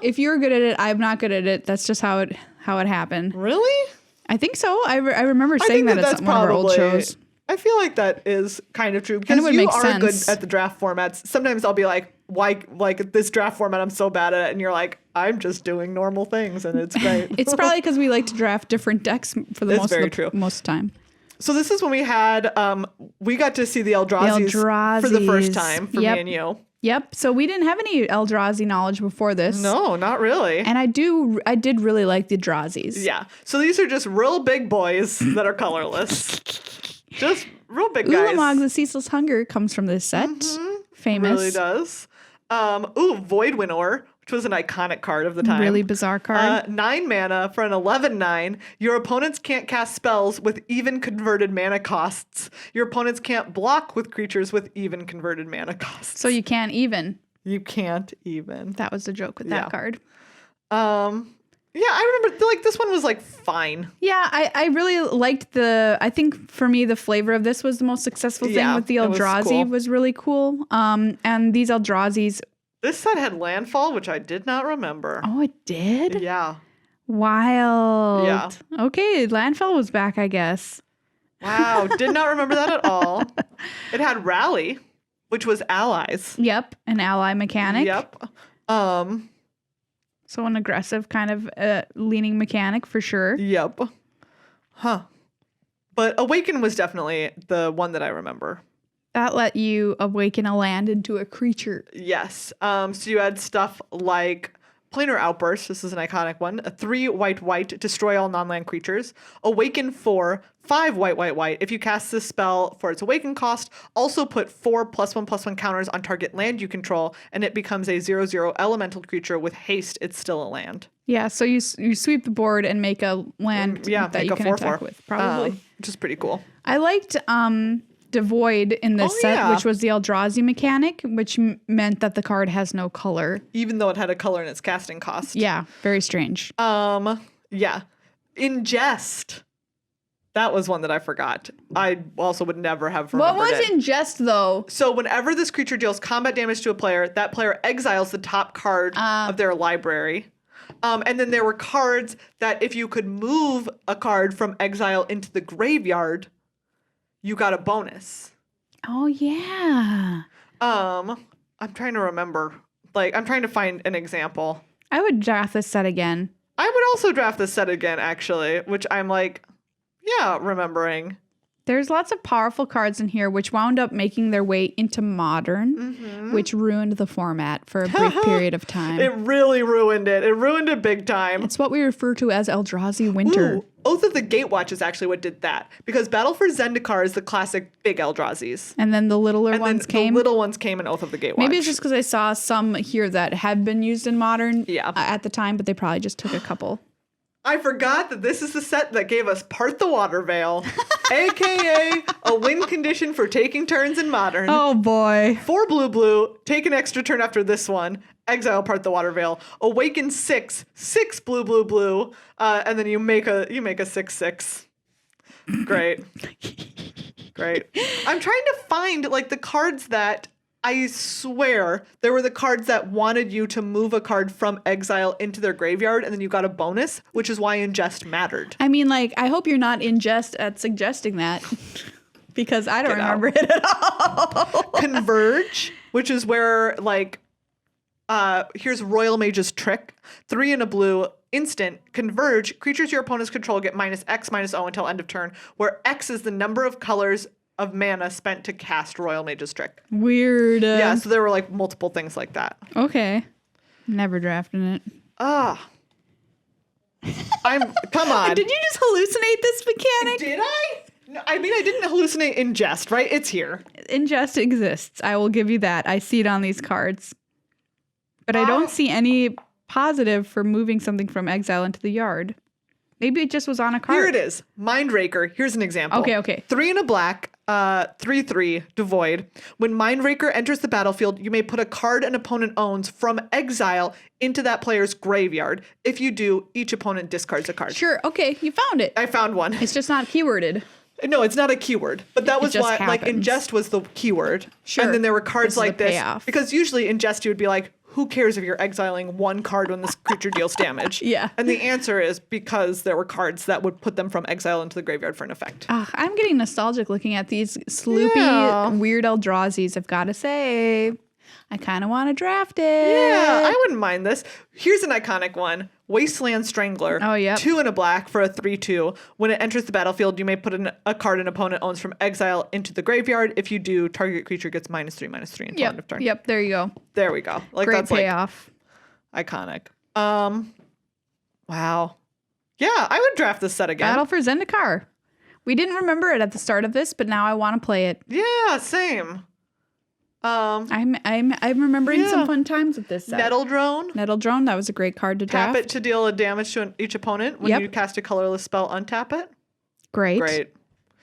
If you're good at it, I'm not good at it. That's just how it happened. Really? I think so. I remember saying that at one of our old shows. I feel like that is kind of true because you are good at the draft formats. Sometimes I'll be like, why, like this draft format, I'm so bad at it. And you're like, I'm just doing normal things and it's great. It's probably because we like to draft different decks for the most of the time. So this is when we had, we got to see the Eldrazi's for the first time for me and you. Yep. So we didn't have any Eldrazi knowledge before this. No, not really. And I did really like the Eldrazi's. Yeah. So these are just real big boys that are colorless. Just real big guys. Ulamog, the Ceaseless Hunger, comes from this set. Mm-hmm. Famous. It really does. Void Winnower, which was an iconic card of the time. Really bizarre card. 9 mana for an 11/9. Your opponents can't cast spells with even converted mana costs. Your opponents can't block with creatures with even converted mana costs. So you can't even. You can't even. That was the joke with that card. Yeah, I remember, like, this one was, like, fine. Yeah, I really liked I think, for me, the flavor of this was the most successful thing with the Eldrazi was really cool. And these Eldrazi's... This set had Landfall, which I did not remember. Oh, it did? Yeah. Wild. Yeah. Okay, Landfall was back, I guess. Wow, did not remember that at all. It had Rally, which was allies. Yep, an ally mechanic. Yep. So an aggressive kind of leaning mechanic for sure. Yep. Huh. But Awaken was definitely the one that I remember. That let you awaken a land into a creature. Yes. So you had stuff like Planar Outburst. This is an iconic one. 3 white, destroy all non-land creatures. Awaken 4, 5 white. If you cast this spell for its awaken cost, also put 4 +1/+1 counters on target land you control, and it becomes a 0/0 elemental creature with haste. It's still a land. Yeah, so you sweep the board and make a land that you can attack with, probably. Which is pretty cool. I liked Devoid in this set, which was the Eldrazi mechanic, which meant that the card has no color. Even though it had a color in its casting cost. Yeah, very strange. Yeah. Ingest. That was one that I forgot. I also would never have remembered What was Ingest, though? So whenever this creature deals combat damage to a player, that player exiles the top card of their library. And then there were cards that if you could move a card from exile into the graveyard, you got a bonus. Oh, yeah. I'm trying to remember. Like, I'm trying to find an example. I would draft this set again. I would also draft this set again, actually, which I'm like, yeah, remembering. There's lots of powerful cards in here which wound up making their way into Modern, which ruined the format for a brief period of time. It really ruined it. It ruined it big time. It's what we refer to as Eldrazi Winter. Ooh, Oath of the Gatewatch is actually what did that. Because Battle for Zendikar is the classic big Eldrazi's. And then the littler ones came? The little ones came in Oath of the Gatewatch. Maybe it's just because I saw some here that had been used in Modern at the time, but they probably just took a couple. I forgot that this is the set that gave us Part the Water Veil, a.k.a. a win condition for taking turns in Modern. Oh, boy. 4 blue, take an extra turn after this one, exile Part the Water Veil, awaken 6 blue, and then you make a 6/6. Great. Great. I'm trying to find, like, the cards that I swear there were the cards that wanted you to move a card from exile into their graveyard and then you got a bonus, which is why Ingest mattered. I mean, like, I hope you're not Ingest at suggesting that because I don't remember it at all. Converge, which is where, like, here's Royal Mage's Trick. 3 and a blue, instant, converge. Creatures your opponents control get -X/-0 until end of turn, where X is the number of colors of mana spent to cast Royal Mage's Trick. Weird. Yeah, so there were like multiple things like that. Okay. Never drafting it. Come on. Did you just hallucinate this mechanic? Did I? No, I mean, I didn't hallucinate Ingest, right? It's here. Ingest exists. I will give you that. I see it on these cards. But I don't see any positive for moving something from exile into the yard. Maybe it just was on a card. Here it is. Mindraker. Here's an example. Okay. 3 and a black, 3/3, devoid. When Mindraker enters the battlefield, you may put a card an opponent owns from exile into that player's graveyard. If you do, each opponent discards a card. Sure. Okay. You found it. I found one. It's just not keyworded. No, it's not a keyword. But that was why, like, Ingest was the keyword. Sure. And then there were cards like this. Payoff. Because usually Ingest, you would be like, who cares if you're exiling one card when this creature deals damage? Yeah. And the answer is because there were cards that would put them from exile into the graveyard for an effect. I'm getting nostalgic looking at these sloopy, weird Eldrazi's, I've got to say. I kind of want to draft it. Yeah, I wouldn't mind this. Here's an iconic one. Wasteland Strangler. Oh, yeah. 2 and a black for a 3/2. When it enters the battlefield, you may put a card an opponent owns from exile into the graveyard. If you do, target creature gets -3/-3 until end of turn. Yep, there you go. There we go. Like, great that's payoff. Like iconic. Wow. Yeah, I would draft this set again. Battle for Zendikar. We didn't remember it at the start of this, but now I want to play it. Yeah, same. I'm remembering some fun times with this set. Nettle Drone, that was a great card to draft. Tap it to deal a damage to each opponent. When you cast a colorless spell, untap it. Great.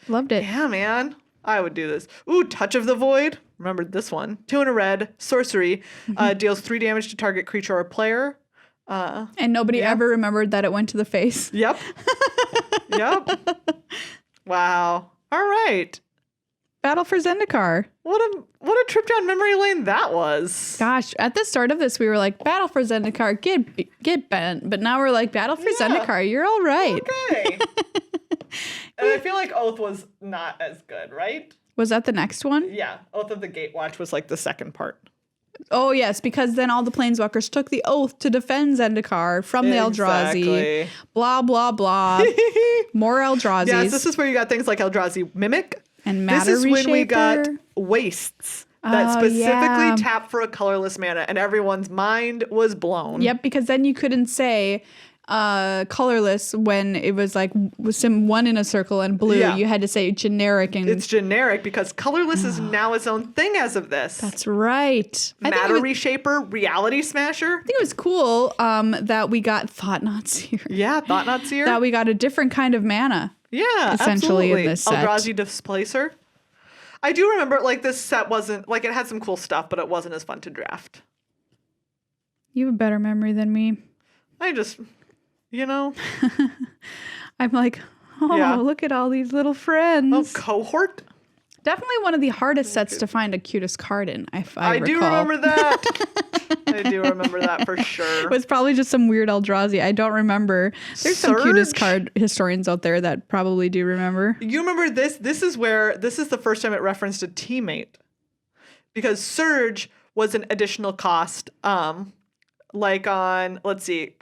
Loved it. Yeah, man. I would do this. Ooh, Touch of the Void. Remember this one. 2 and a red, sorcery. Deals 3 damage to target creature or player. And nobody ever remembered that it went to the face. Yep. Wow. All right. Battle for Zendikar. What a trip down memory lane that was. Gosh, at the start of this, we were like, Battle for Zendikar, get bent. But now we're like, Battle for Zendikar, you're all right. Okay. And I feel like Oath was not as good, right? Was that the next one? Yeah. Oath of the Gatewatch was like the second part. Oh, yes, because then all the planeswalkers took the oath to defend Zendikar from the Eldrazi. Blah, blah, blah. More Eldrazi. Yes, this is where you got things like Eldrazi Mimic. And Matter This is when we got Reshaper. wastes that specifically tap for a colorless mana, and everyone's mind was blown. Yep, because then you couldn't say colorless when it was like some one in a circle and blue. Yeah. You had to say generic. And It's generic because colorless is now its own thing as of this. that's right. Matter Reshaper, Reality Smasher. I think it was cool that we got Thought-Knot Seer. Yeah, Thought-Knot Seer. That we got a different kind of mana. Yeah, essentially absolutely. in this set. Eldrazi Displacer. I do remember, like, this set wasn't, like, it had some cool stuff, but it wasn't as fun to draft. You have a better memory than me. I just, you know. I'm like, look at all these little friends. Oh, Cohort? Definitely one of the hardest sets to find a cutest card in, I do recall. remember that. I do remember that for sure. It was probably just some weird Eldrazi. I don't remember. There's some cutest Surge? card historians out there that probably do remember. You remember this? This is the first time it referenced a teammate. Because Surge was an additional cost. Like on, let's see,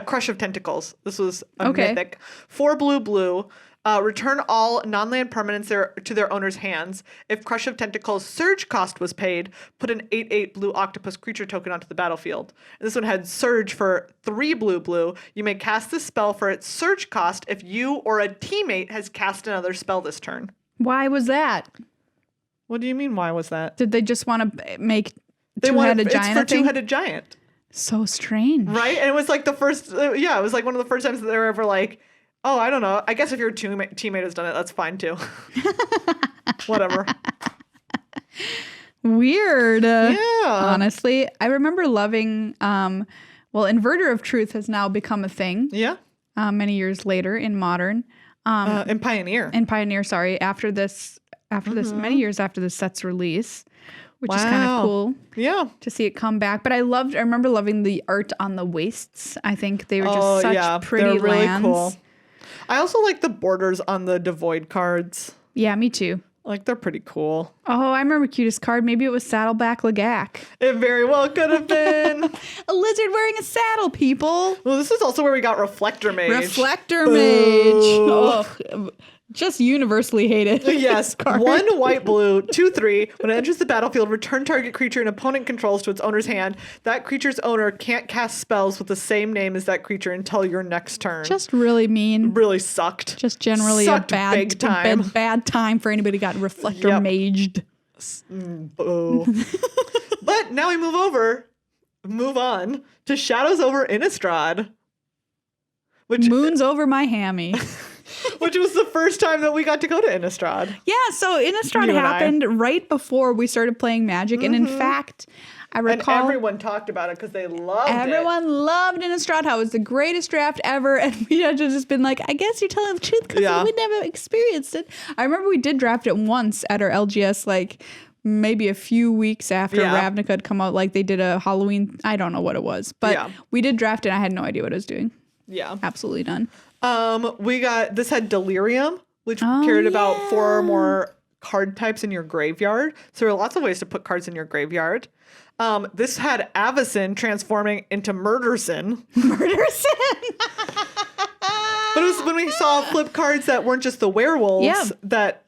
Crush of Tentacles. This was a mythic. 4 blue. Return all non-land permanents to their owner's hands. If Crush of Tentacles Surge cost was paid, put an 8/8 blue octopus creature token onto the battlefield. And this one had Surge for 3 blue. You may cast this spell for its Surge cost if you or a teammate has cast another spell this turn. Why was that? What do you mean, why was that? Did they just want to make two-headed giant? It's for two-headed giant. So strange. Right? And it was like the first, it was like one of the first times that they were ever like, oh, I don't know. I guess if your teammate has done it, that's fine too. Whatever. Weird. Yeah. Honestly, I remember loving, Inverter of Truth has now become a thing. Yeah. Many years later in Modern. In Pioneer. Sorry. After this, many years after the set's release, which is kind of cool. Yeah. To see it come back. But I remember loving the art on the wastes. I think they were just such pretty they're really lands. Cool. I also like the borders on the Devoid cards. Yeah, me too. Like, they're pretty cool. Oh, I remember cutest card. Maybe it was Saddleback Lagac. It very well could have been. A lizard wearing a saddle, people. Well, this is also where we got Reflector Mage. Reflector Mage. Oh, just universally hated. Yes. 1 white blue, 2/3. When it enters the battlefield, return target creature an opponent controls to its owner's hand. That creature's owner can't cast spells with the same name as that creature until your next turn. Just really mean. Really sucked. Just generally Sucked a bad big time. bad time for anybody who got Reflector Maged. Boo. But now we move on to Shadows over Innistrad. Moon's over my hammy. Which was the first time that we got to go to Innistrad. Yeah, so Innistrad happened right before we started playing Magic. And in fact, I recall... And everyone talked about it because they loved it. Everyone loved Innistrad. How it was the greatest draft ever. And we had to just been like, I guess you're telling the truth because we never experienced it. I remember we did draft it once at our LGS, like maybe a few weeks after Ravnica had come out. Like they did a Halloween... I don't know what it was. But we did draft it and I had no idea what it was doing. Yeah. Absolutely none. This had Delirium, which cared about 4 or more card types in your graveyard. So there are lots of ways to put cards in your graveyard. This had Avacyn transforming into Murderson. But it was when we saw flip cards that weren't just the werewolves that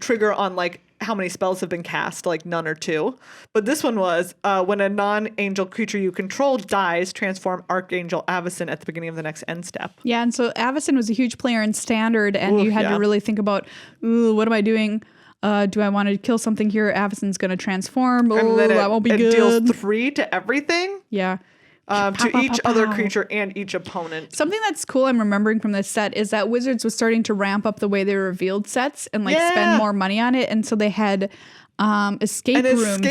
trigger on like how many spells have been cast, like none or 2. But this one was when a non-angel creature you control dies, transform Archangel Avacyn at the beginning of the next end step. Yeah, and so Avacyn was a huge player in Standard, and you had to really think about, what am I doing? Do I want to kill something here? Avacyn's going to transform. Oh, that won't be good. It deals 3 to everything. Yeah. To each other creature and each opponent. Something that's cool I'm remembering from this set is that Wizards was starting to ramp up the way they revealed sets and like spend more money on it. And so they had escape rooms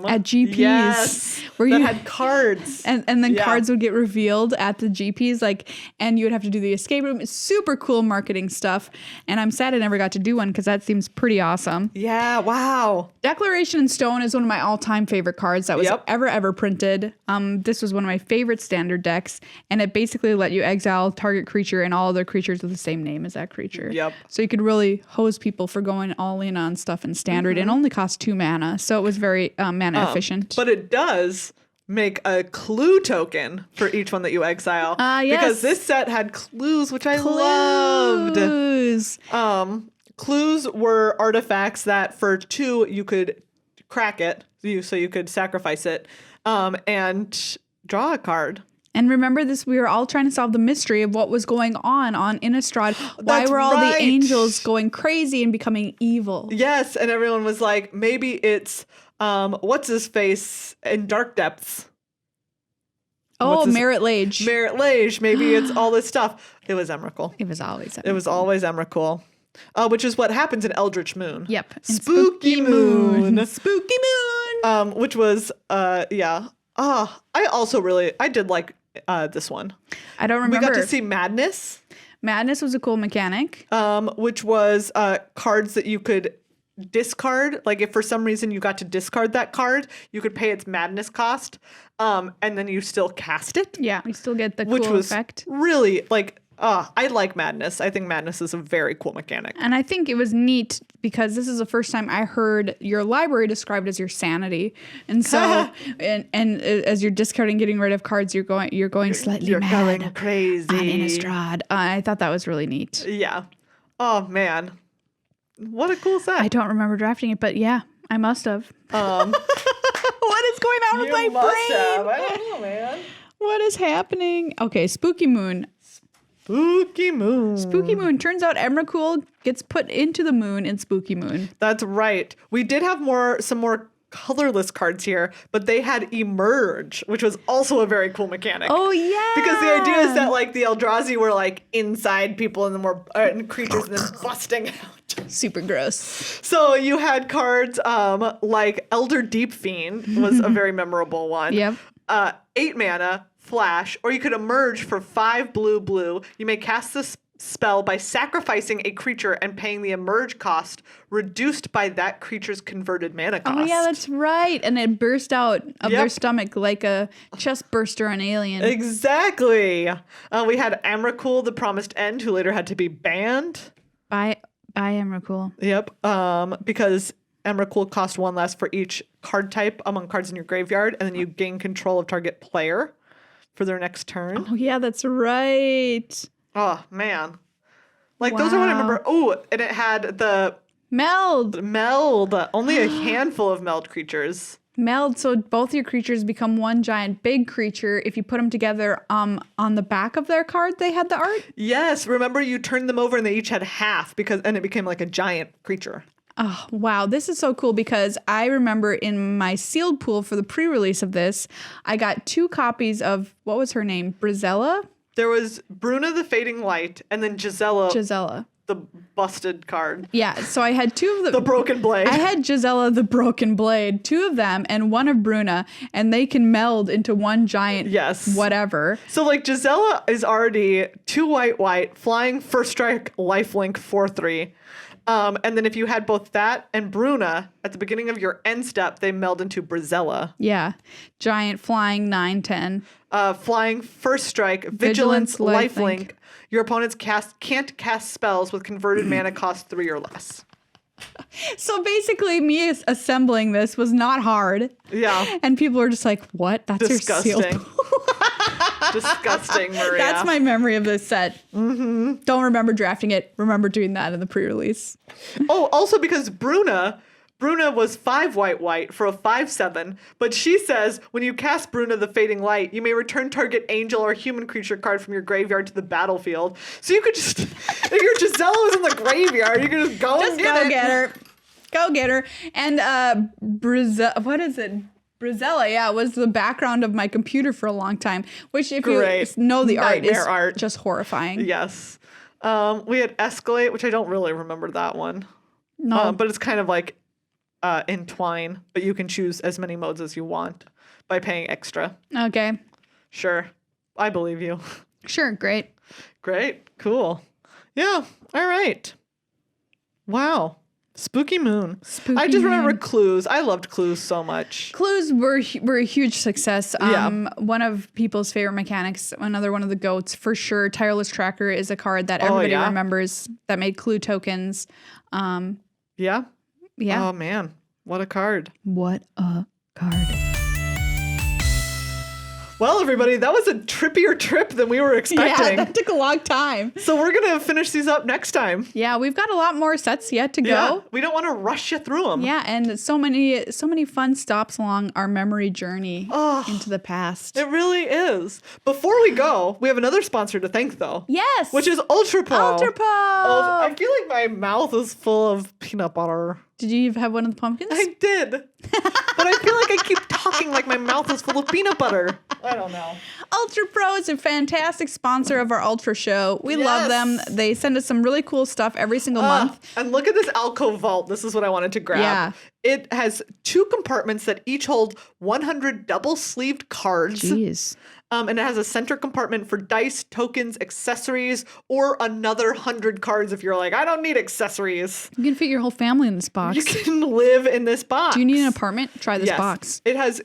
at GPs where you had cards and then cards would get revealed at the GPs, like, and you would have to do the escape room. It's super cool marketing stuff, and I'm sad I never got to do one because that seems pretty awesome. Declaration in Stone is one of my all-time favorite cards that was ever printed. This was one of my favorite Standard decks, and it basically let you exile target creature and all other creatures with the same name as that creature. So you could really hose people for going all in on stuff in Standard and only only cost 2 mana, so it was very mana efficient. But it does make a clue token for each one that you exile. Yes. Because this set had clues, which I loved. Clues were artifacts that for 2 you could crack it, so you could sacrifice it, and draw a card. And remember this, we were all trying to solve the mystery of what was going on Innistrad. Why were all the angels going crazy and becoming evil? Yes, and everyone was like, maybe it's what's his face in Dark Depths. Merit Lage. Merit Lage. Maybe it's all this stuff. It was Emrakul. It was always Emrakul. It was always Emrakul. Which is what happens in Eldritch Moon. Yep. Spooky Moon. Spooky Moon. Which was, yeah. I did like this one. I don't remember. We got to see Madness. Madness was a cool mechanic. Which was cards that you could discard. Like if for some reason you got to discard that card, you could pay its Madness cost. And then you still cast it. Yeah, you still get the cool effect. Really, like, I like Madness. I think Madness is a very cool mechanic. And I think it was neat because this is the first time I heard your library described as your sanity. And so, and as you're discarding, getting rid of cards, you're going slightly mad. Going crazy. On Innistrad. I thought that was really neat. Yeah. Oh, man. What a cool set. I don't remember drafting it, but yeah, I must have. What is going on with my brain? I don't know, man. What is happening? Okay, Spooky Moon. Spooky Moon. Spooky Moon. Turns out Emrakul gets put into the moon in Spooky Moon. That's right. We did have some more colorless cards here, but they had Emerge, which was also a very cool mechanic. Oh, yeah. Because the idea is that like the Eldrazi were like inside people and then were creatures and then busting out. Super gross. So you had cards like Elder Deep Fiend was a very memorable one. Yep. 8 mana. Flash, or you could emerge for 5 blue. You may cast this spell by sacrificing a creature and paying the emerge cost reduced by that creature's converted mana cost. Oh yeah, that's right. And it burst out of their stomach like a chest burster on Alien. Exactly. We had Emrakul, the Promised End, who later had to be banned. By Emrakul. Yep. Because Emrakul cost 1 less for each card type among cards in your graveyard, and then you gain control of target player for their next turn. Oh, yeah, that's right. Oh, man. Like, those are what I remember. Oh, and it had the... Meld. Only a handful of meld creatures. Meld, so both your creatures become one giant big creature. If you put them together on the back of their card, they had the art? Yes. Remember, you turned them over and they each had half, and it became like a giant creature. Oh, wow. This is so cool because I remember in my sealed pool for the pre-release of this, I got 2 copies of, what was her name? Brizella? There was Bruna the Fading Light and then Gisela. The busted card. Yeah, so I had 2 of them. The Broken Blade. I had Gisela the Broken Blade, 2 of them, and 1 of Bruna, and they can meld into one giant whatever. So like Gisela is already 2 white, flying, first strike, lifelink, 4/3. And then if you had both that and Bruna at the beginning of your end step, they meld into Brizella. Yeah. Giant flying 9/10. Flying first strike, vigilance, lifelink. Your opponents can't cast spells with converted mana cost 3 or less. So basically me assembling this was not hard. Yeah. And people were just like, what? That's disgusting. Your sealed Disgusting, Maria. That's my memory of this set. Mm-hmm. Don't remember drafting it. Remember doing that in the pre-release. Oh, also because Bruna was 5 white for a 5/7, but she says when you cast Bruna the Fading Light, you may return target angel or human creature card from your graveyard to the battlefield. So you could just, if your Gisela was in the graveyard, you could just go and get her. Go get her. And what is it? Brizella, yeah, was the background of my computer for a long time, which if you know the art is just horrifying. Yes. We had Escalate, which I don't really remember that one. No. But it's kind of like Entwine, but you can choose as many modes as you want by paying extra. Okay. Sure. I believe you. Sure. Great. Cool. Yeah. All right. Wow. Spooky Moon. I just remember Clues. I loved Clues so much. Clues were a huge success. One of people's favorite mechanics, another one of the GOATs for sure. Tireless Tracker is a card that everybody remembers that made clue tokens. Yeah. Yeah. Oh man. What a card. What a card. Well, everybody, that was a trippier trip than we were expecting. Yeah, that took a long time. So we're going to finish these up next time. Yeah, we've got a lot more sets yet to Yeah, go. we don't want to rush you through them. Yeah, and so many fun stops along our memory journey into the past. It really is. Before we go, we have another sponsor to thank, though. Yes. Which is Ultra Pro. Ultra Pro. I feel like my mouth is full of peanut butter. Did you have one of the pumpkins? I did. But I feel like I keep talking like my mouth is full of peanut butter. I don't know. Ultra Pro is a fantastic sponsor of our Ultra show. We love them. They send us some really cool stuff every single month. And look at this alcove vault. This is what I wanted to grab. Yeah. It has 2 compartments that each hold 100 double-sleeved cards. Jeez. And it has a center compartment for dice, tokens, accessories, or another 100 cards if you're like, I don't need accessories. You can fit your whole family in this box. You can live in this box. Do you need an apartment? Try this Yes. box. It has,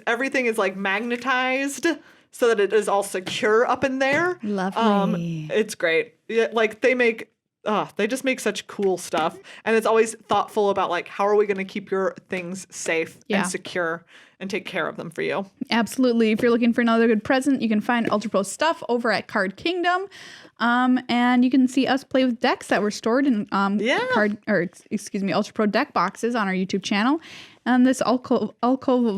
everything is like magnetized so that it is all secure up in there. Lovely. It's great. Yeah, like they just make such cool stuff. And it's always thoughtful about like, how are we going to keep your things safe and secure and take care of them for you? Absolutely. If you're looking for another good present, you can find Ultra Pro stuff over at Card Kingdom. And you can see us play with decks that were stored in Ultra Pro deck boxes on our YouTube channel. And this alcove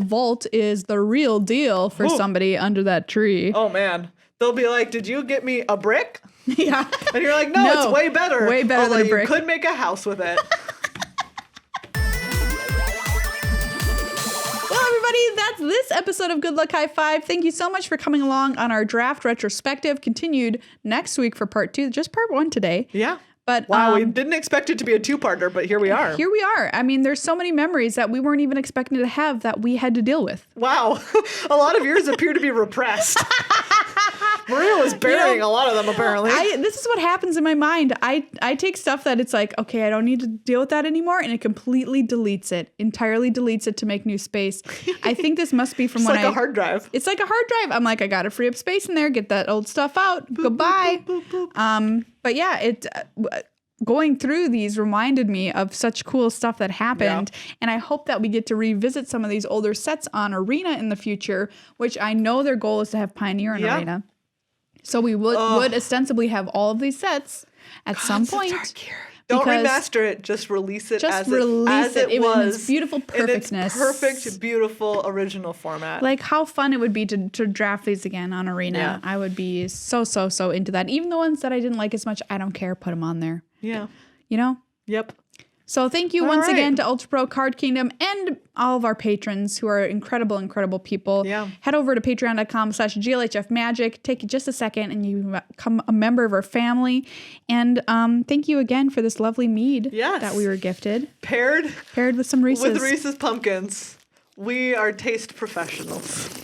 vault is the real deal for somebody under that tree. Oh man. They'll be like, did you get me a brick? Yeah. And you're like, no, it's way better. Way better than a brick. You could make a house with it. That's this episode of Good Luck High Five. Thank you so much for coming along on our draft retrospective. Continued next week for part 2. Just part 1 today. Yeah. But wow, we didn't expect it to be a 2-parter, but here we are. Here we are. I mean, there's so many memories that we weren't even expecting to have that we had to deal with. Wow. A lot of yours appear to be repressed. Maria was burying a lot of them, apparently. This is what happens in my mind. I take stuff that it's like, okay, I don't need to deal with that anymore, and it completely entirely deletes it to make new space. I think this must be from it's like a hard drive. It's like a hard drive. I'm like, I got to free up space in there, get that old stuff out. Boop, goodbye. Boop, boop, boop. But yeah, going through these reminded me of such cool stuff that happened. Yeah. And I hope that we get to revisit some of these older sets on Arena in the future, which I know their goal is to have Pioneer on Arena. So we would ostensibly have all of these sets at some point. Don't remaster it. Just release it as it was. In its beautiful perfectness. In its perfect, beautiful, original format. Like how fun it would be to draft these again on Arena. Yeah. I would be so into that. Even the ones that I didn't like as much, I don't care. Put them on there. Yeah. You know? Yep. So thank you once again to Ultra Pro, Card Kingdom, and all of our patrons who are incredible, incredible people. Yeah. Head over to patreon.com/GLHF Magic. Take just a second and you become a member of our family. And thank you again for this lovely mead that we were gifted. Paired with some Reese's. With Reese's Pumpkins. We are taste professionals.